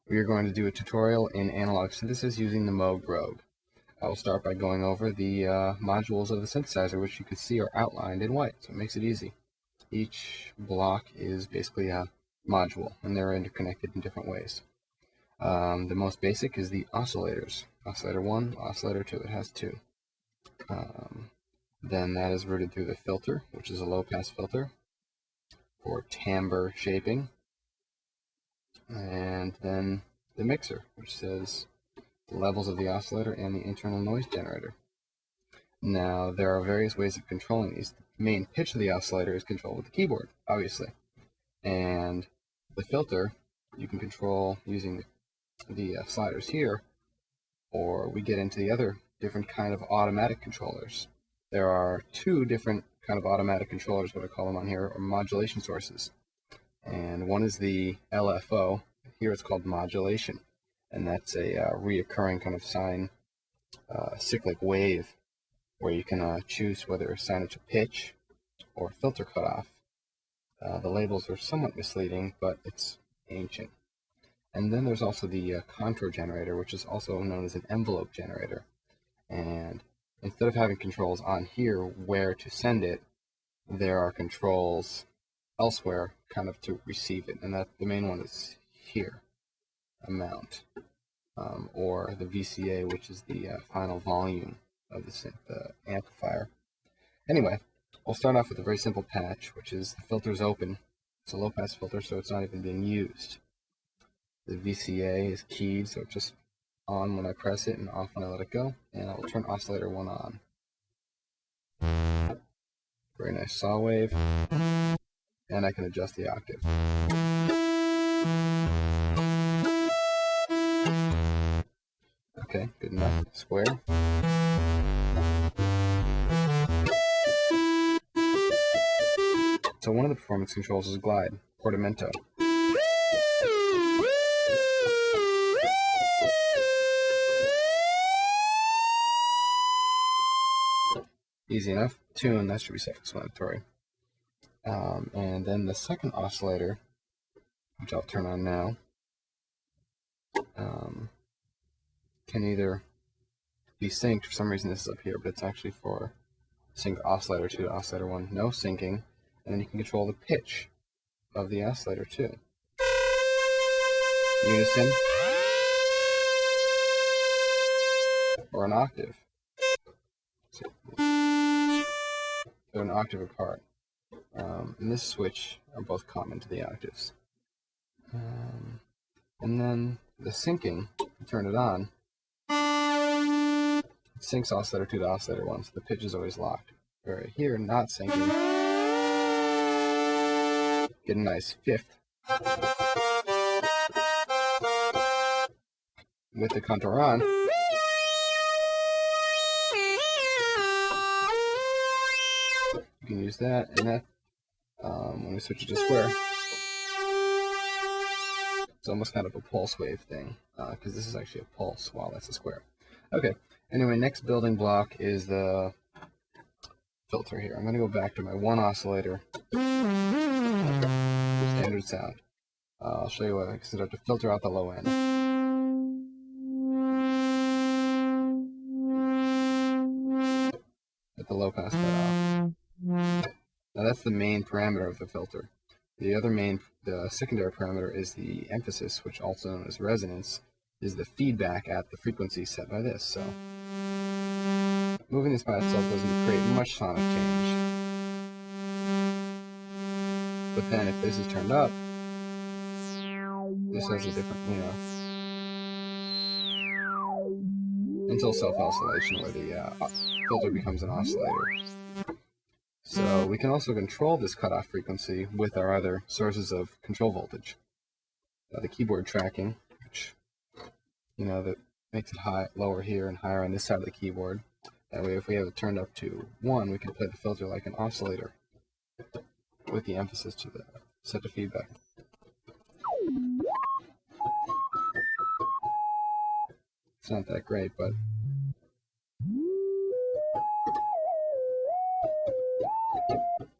We are going to do a tutorial in analog synthesis using the Moog Rogue. I will start by going over the modules of the synthesizer, which you can see are outlined in white, so it makes it easy. Each block is basically a module, and they're interconnected in different ways. The most basic is the oscillators. Oscillator 1, oscillator 2, it has two. Then that is routed through the filter, which is a low-pass filter for timbre shaping. And then the mixer, which says the levels of the oscillator and the internal noise generator. Now, there are various ways of controlling these. The main pitch of the oscillator is controlled with the keyboard, obviously. And the filter you can control using the sliders here, or we get into the other different kind of automatic controllers. There are two different kind of automatic controllers, what I call them on here, or modulation sources. And one is the LFO. Here it's called modulation, and that's a reoccurring kind of sine cyclic wave where you can choose whether to assign it to pitch or filter cutoff. The labels are somewhat misleading, but it's ancient. And then there's also the contour generator, which is also known as an envelope generator. And instead of having controls on here where to send it, there are controls elsewhere kind of to receive it. And that the main one is here, amount, or the VCA, which is the final volume of the synth amplifier. Anyway, we'll start off with a very simple patch, which is the filter's open. It's a low-pass filter, so it's not even being used. The VCA is keyed, so it's just on when I press it and off when I let it go. And I will turn oscillator 1 on. Very nice saw wave. And I can adjust the octave. Okay, good enough. Square. So one of the performance controls is glide, portamento. Easy enough. Tune, that should be self-explanatory. And then the second oscillator, which I'll turn on now, can either be synced. For some reason this is up here, but it's actually for sync oscillator 2 to oscillator 1. No syncing. And then you can control the pitch of the oscillator 2. Unison. Or an octave. So they're an octave apart. And this switch are both common to the octaves. And then the syncing, turn it on, it syncs oscillator 2 to oscillator 1, so the pitch is always locked. Right here, not syncing, get a nice fifth. With the contour on, you can use that, and that, when we switch it to square, it's almost kind of a pulse wave thing, because this is actually a pulse while that's a square. Okay, anyway, next building block is the filter here. I'm going to go back to my one oscillator, standard sound. I'll show you what I can set up to filter out the low end. At the low pass cutoff. Now that's the main parameter of the filter. The secondary parameter is the emphasis, which also known as resonance, is the feedback at the frequency set by this. So moving this by itself doesn't create much sonic change. But then if this is turned up, this has a different, until self-oscillation where the filter becomes an oscillator. So we can also control this cutoff frequency with our other sources of control voltage. The keyboard tracking, which, that makes it lower here and higher on this side of the keyboard. That way if we have it turned up to 1, we can play the filter like an oscillator with the emphasis to the set to feedback. It's not that great, but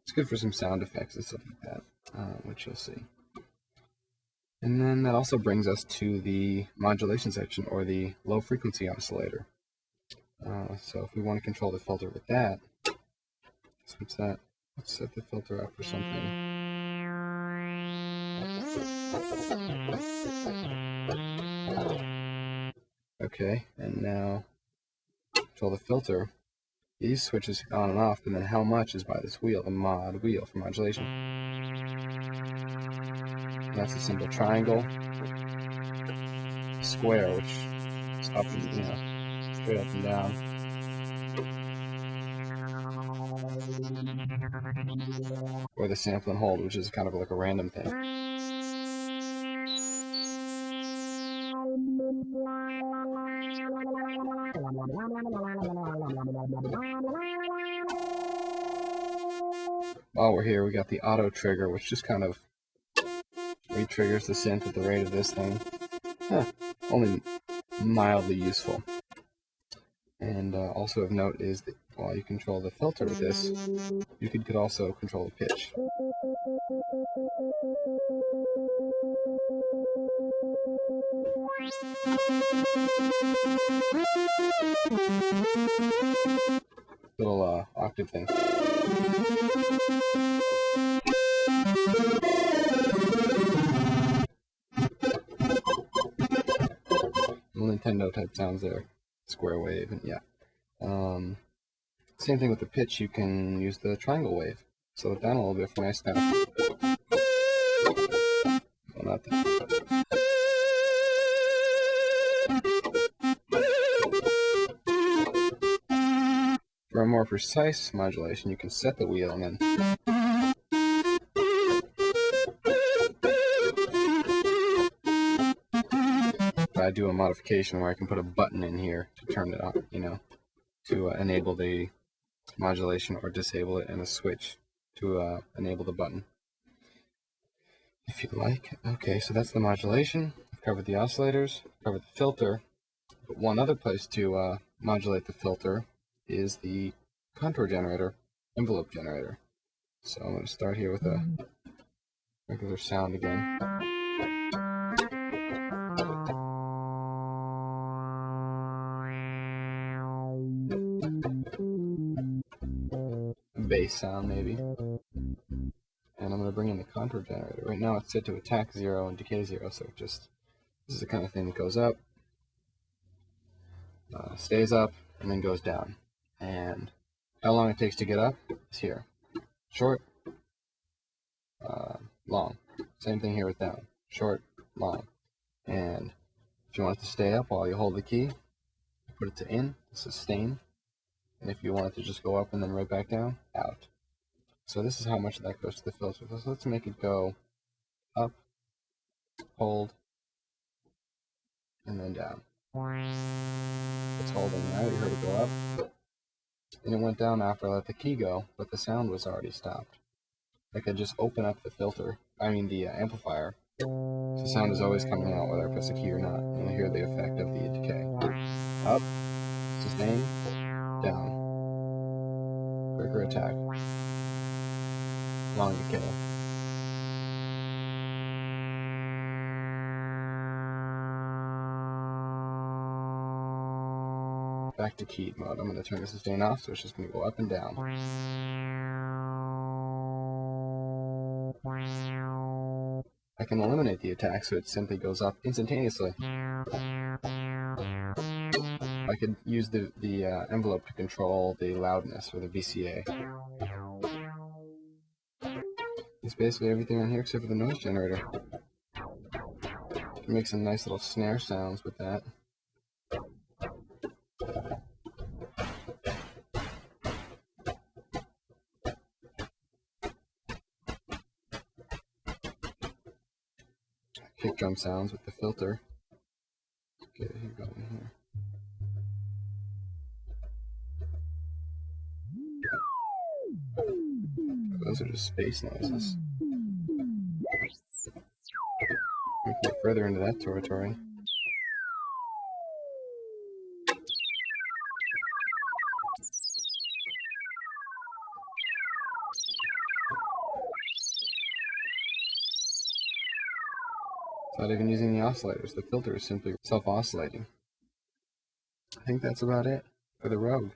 it's good for some sound effects and stuff like that, which you'll see. And then that also brings us to the modulation section, or the low frequency oscillator. So if we want to control the filter with that, switch that. Let's set the filter up for something. Okay, and now control the filter. These switches on and off, and then how much is by this wheel, the mod wheel for modulation. And that's a simple triangle, square, which is up and straight up and down, or the sample and hold, which is kind of like a random thing. While we're here, we got the auto trigger, which just kind of re-triggers the synth at the rate of this thing. Only mildly useful. And also of note is that while you control the filter with this, you could also control the pitch. Little octave thing. Nintendo type sounds there. Square wave, and yeah. Same thing with the pitch, you can use the triangle wave. Slow it down a little bit for nice kind of. Well, not that. For a more precise modulation, you can set the wheel and then I do a modification where I can put a button in here to turn it on, to enable the modulation or disable it, and a switch to enable the button, if you like. Okay, so that's the modulation. I've covered the oscillators, covered the filter, but one other place to modulate the filter is the contour generator, envelope generator. So I'm going to start here with a regular sound again. A bass sound maybe. And I'm going to bring in the contour generator. Right now it's set to attack 0 and decay 0, so this is the kind of thing that goes up, stays up, and then goes down. And how long it takes to get up is here. Short, long. Same thing here with down. Short, long. And if you want it to stay up while you hold the key, put it to in, sustain. And if you want it to just go up and then right back down, out. So this is how much of that goes to the filter. So let's make it go up, hold, and then down. It's holding now. You heard it go up. And it went down after I let the key go, but the sound was already stopped. I could just open up the the amplifier. So the sound is always coming out whether I press the key or not. And you'll hear the effect of the decay. Up, sustain, down. Quicker attack. Long decay. Back to keyed mode. I'm going to turn the sustain off, so it's just going to go up and down. I can eliminate the attack, so it simply goes up instantaneously. I could use the envelope to control the loudness, or the VCA. It's basically everything on here except for the noise generator. You can make some nice little snare sounds with that. Kick drum sounds with the filter. Get it going here. Those are just space noises. We can get further into that territory. without even using the oscillators. The filter is simply self-oscillating. I think that's about it for the Rogue.